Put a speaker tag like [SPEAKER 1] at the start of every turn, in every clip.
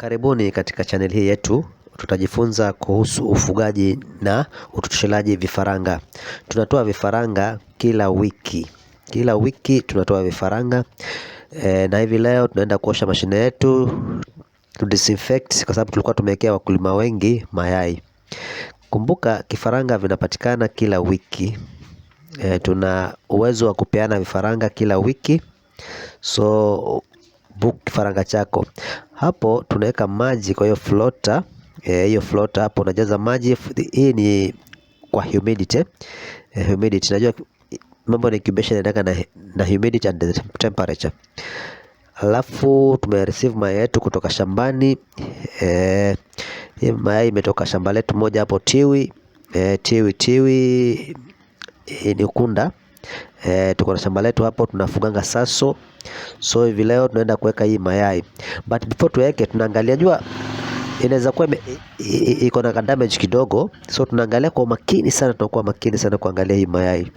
[SPEAKER 1] Karibuni katika channel hii yetu, tutajifunza kuhusu ufugaji na utoshelaji vifaranga. Tunatoa vifaranga kila wiki. Kila wiki tunatoa vifaranga. Na hivi leo tunaenda kuosha mashine yetu, to disinfect kwa sababu tulikuwa tumewekea wakulima wengi mayai. Kumbuka kifaranga vinapatikana kila wiki. Tuna uwezo wa kupeana vifaranga kila wiki. So book kifaranga chako. Hapo tunaweka maji kwa hiyo floater. Hiyo floater hapo unajaza maji. Hii ni kwa humidity. Humidity najua mambo na incubation inataka na humidity and temperature. Alafu tumereceive mayai yetu kutoka shambani. Hii mayai imetoka shamba letu moja hapo Tiwi. Tiwi ni Ukunda. Tuko na shamba letu hapo tunafuganga Saso. So hivi leo tunaenda kuweka hii mayai. But before tuweke tunaangalia, jua inaweza kuwa iko na damage kidogo. So tunaangalia kwa makini sana, tunakuwa makini sana kuangalia hii mayai.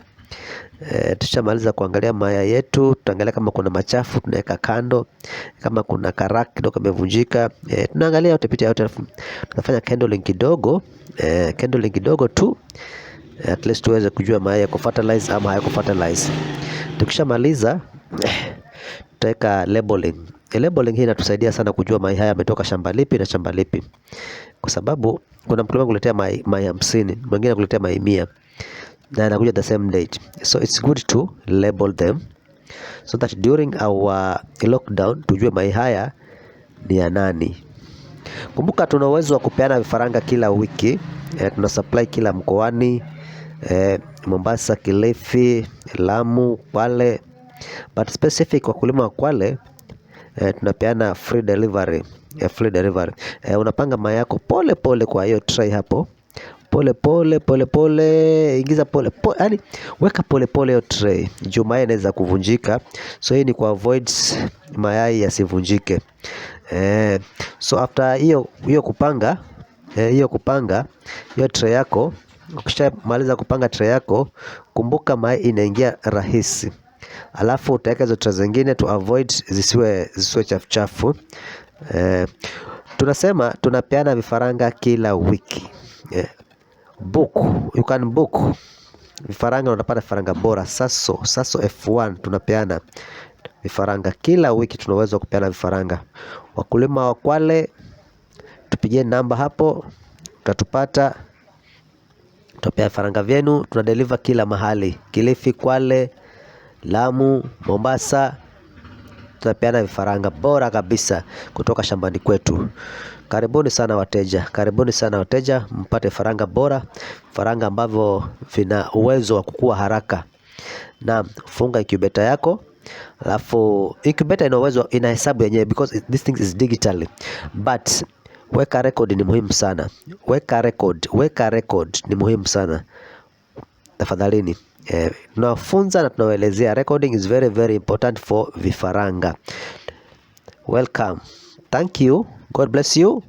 [SPEAKER 1] Tushamaliza kuangalia mayai yetu, tutaangalia kama kuna machafu tunaweka kando, kama kuna karak kidogo imevunjika, tunaangalia yote picha yote. Tunafanya candling kidogo, candling kidogo tu, at least tuweze kujua mayai yako fertilize ama hayako fertilize. Tukishamaliza tutaweka labeling. Labeling hii inatusaidia sana kujua mayai haya yametoka shamba lipi na shamba lipi, kwa sababu kuna mkulima kuletea mayai 50, mwingine kuletea mayai 100 na anakuja the same date. So it's good to label them so that during our lockdown tujue mayai haya ni ya nani. Kumbuka tuna uwezo wa kupeana vifaranga kila wiki. Tuna supply kila mkoani, Mombasa, Kilifi, Lamu, Kwale, but specific kwa wakulima wa Kwale tunapeana free delivery. Unapanga mayai yako pole pole kwa hiyo tray hapo, pole pole, ingiza pole pole, yani weka pole pole hiyo tray, juu mayai inaweza kuvunjika. So hii ni kwa avoid mayai yasivunjike. So after hiyo kupanga hiyo tray yako, ukishamaliza kupanga tray yako, kumbuka mayai inaingia rahisi. Alafu utaweka hizo tray zingine to avoid zisiwe chafu. Tunasema tunapeana vifaranga kila wiki. Book, you can book vifaranga, unapata vifaranga bora. Saso F1 tunapeana vifaranga kila wiki. Tuna uwezo wa kupeana vifaranga. Wakulima wa Kwale tupigie namba hapo, utatupata, tutapea vifaranga vyenu. Tuna deliver kila mahali, Kilifi, Kwale, Lamu, Mombasa. Tunapeana vifaranga bora kabisa kutoka shambani kwetu. Karibuni sana wateja, mpate faranga bora, faranga ambavyo vina uwezo wa kukua haraka. Na funga incubator yako. Alafu incubator ina uwezo, ina hesabu yenyewe because this thing is digitally, but weka record ni muhimu sana. Weka record ni muhimu sana tafadhalini. Tunafunza na tunawaelezea, recording is very very important for vifaranga. Welcome. Thank you. God bless you.